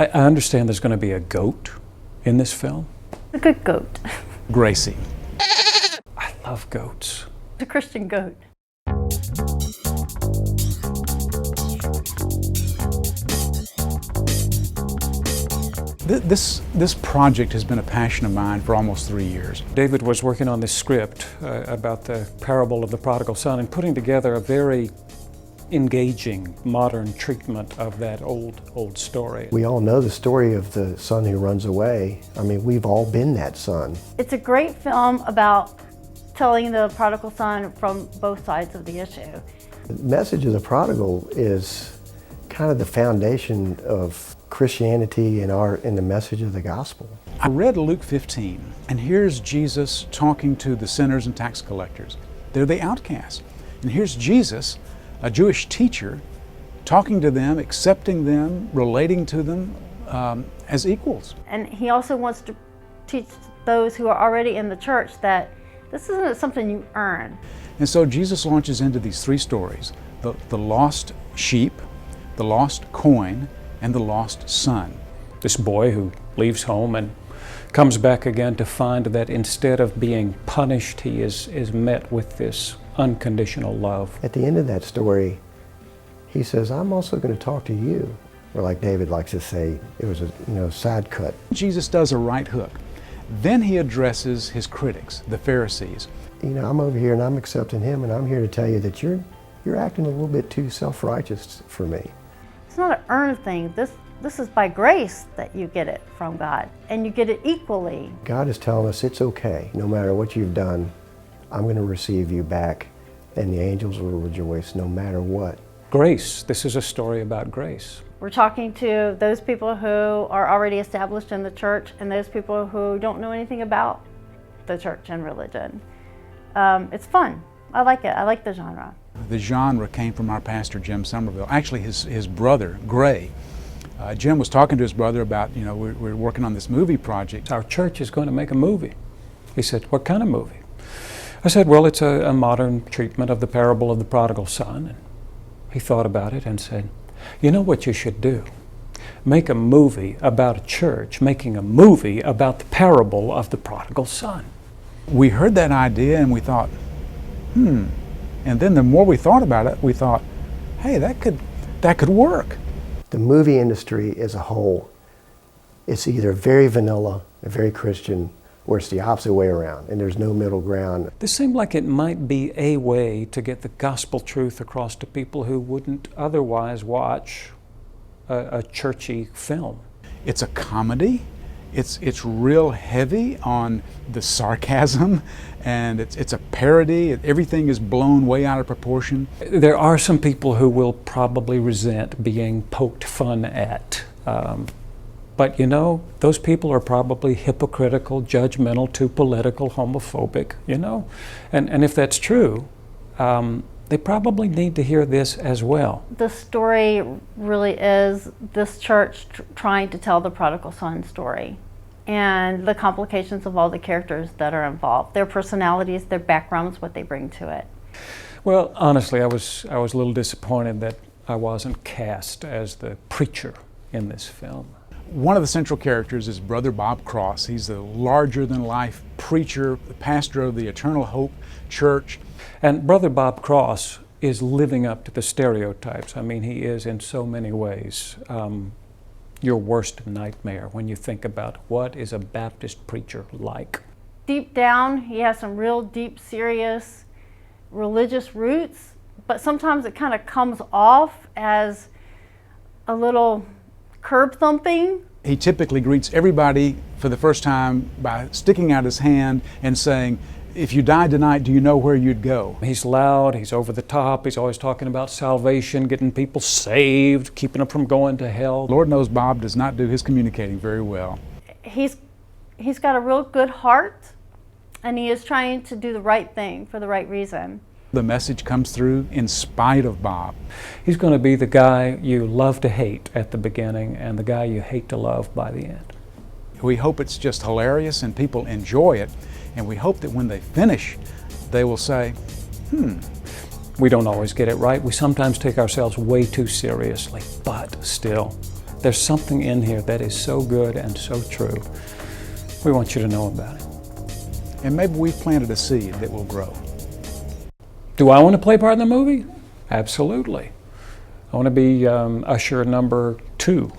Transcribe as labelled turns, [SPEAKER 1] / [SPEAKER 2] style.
[SPEAKER 1] I understand there's going to be a goat in this film.
[SPEAKER 2] A good goat.
[SPEAKER 3] Gracie.
[SPEAKER 1] I love goats.
[SPEAKER 2] A Christian goat.
[SPEAKER 3] This project has been a passion of mine for almost 3 years.
[SPEAKER 1] David was working on this script about the parable of the prodigal son and putting together a very engaging, modern treatment of that old story.
[SPEAKER 4] We all know the story of the son who runs away. I mean, we've all been that son.
[SPEAKER 2] It's a great film about telling the prodigal son from both sides of the issue.
[SPEAKER 4] The message of the prodigal is kind of the foundation of Christianity and the message of the gospel.
[SPEAKER 3] I read Luke 15, and here's Jesus talking to the sinners and tax collectors. They're the outcasts. And here's Jesus, a Jewish teacher, talking to them, accepting them, relating to them as equals.
[SPEAKER 2] And he also wants to teach those who are already in the church that this isn't something you earn.
[SPEAKER 3] And so Jesus launches into these three stories: the lost sheep, the lost coin, and the lost son.
[SPEAKER 1] This boy who leaves home and comes back again to find that instead of being punished, he is met with this unconditional love.
[SPEAKER 4] At the end of that story, he says, I'm also going to talk to you. Or like David likes to say, it was a side cut.
[SPEAKER 3] Jesus does a right hook. Then he addresses his critics, the Pharisees.
[SPEAKER 4] I'm over here and I'm accepting him, and I'm here to tell you that you're acting a little bit too self-righteous for me.
[SPEAKER 2] It's not an earned thing. This is by grace that you get it from God, and you get it equally.
[SPEAKER 4] God is telling us it's okay. No matter what you've done, I'm going to receive you back, and the angels will rejoice no matter what.
[SPEAKER 1] Grace. This is a story about grace.
[SPEAKER 2] We're talking to those people who are already established in the church and those people who don't know anything about the church and religion. It's fun. I like it. I like the genre.
[SPEAKER 3] The genre came from our pastor, Jim Somerville. Actually, his brother, Gray. Jim was talking to his brother about, we're working on this movie project.
[SPEAKER 1] Our church is going to make a movie. He said, what kind of movie? I said, well, it's a modern treatment of the parable of the prodigal son. And he thought about it and said, you know what you should do? Make a movie about a church making a movie about the parable of the prodigal son.
[SPEAKER 3] We heard that idea and we thought, And then the more we thought about it, we thought, hey, that could work.
[SPEAKER 4] The movie industry as a whole, it's either very vanilla and very Christian, or it's the opposite way around, and there's no middle ground.
[SPEAKER 1] This seemed like it might be a way to get the gospel truth across to people who wouldn't otherwise watch a churchy film.
[SPEAKER 3] It's a comedy. It's real heavy on the sarcasm, and it's a parody. Everything is blown way out of proportion.
[SPEAKER 1] There are some people who will probably resent being poked fun at. But those people are probably hypocritical, judgmental, too political, homophobic, And if that's true, they probably need to hear this as well.
[SPEAKER 2] The story really is this church trying to tell the prodigal son story and the complications of all the characters that are involved, their personalities, their backgrounds, what they bring to it.
[SPEAKER 1] Well, honestly, I was a little disappointed that I wasn't cast as the preacher in this film.
[SPEAKER 3] One of the central characters is Brother Bob Cross. He's the larger-than-life preacher, the pastor of the Eternal Hope Church.
[SPEAKER 1] And Brother Bob Cross is living up to the stereotypes. I mean, he is in so many ways your worst nightmare when you think about what is a Baptist preacher like.
[SPEAKER 2] Deep down, he has some real deep, serious religious roots, but sometimes it kind of comes off as a little curb thumping.
[SPEAKER 3] He typically greets everybody for the first time by sticking out his hand and saying, if you died tonight, do you know where you'd go?
[SPEAKER 1] He's loud, he's over the top, he's always talking about salvation, getting people saved, keeping them from going to hell.
[SPEAKER 3] Lord knows Bob does not do his communicating very well.
[SPEAKER 2] He's got a real good heart, and he is trying to do the right thing for the right reason.
[SPEAKER 3] The message comes through in spite of Bob.
[SPEAKER 1] He's going to be the guy you love to hate at the beginning and the guy you hate to love by the end.
[SPEAKER 3] We hope it's just hilarious and people enjoy it, and we hope that when they finish, they will say,
[SPEAKER 1] We don't always get it right. We sometimes take ourselves way too seriously, but still, There's something in here that is so good and so true. We want you to know about it.
[SPEAKER 3] And maybe we've planted a seed that will grow.
[SPEAKER 1] Do I want to play part in the movie? Absolutely. I want to be usher number 2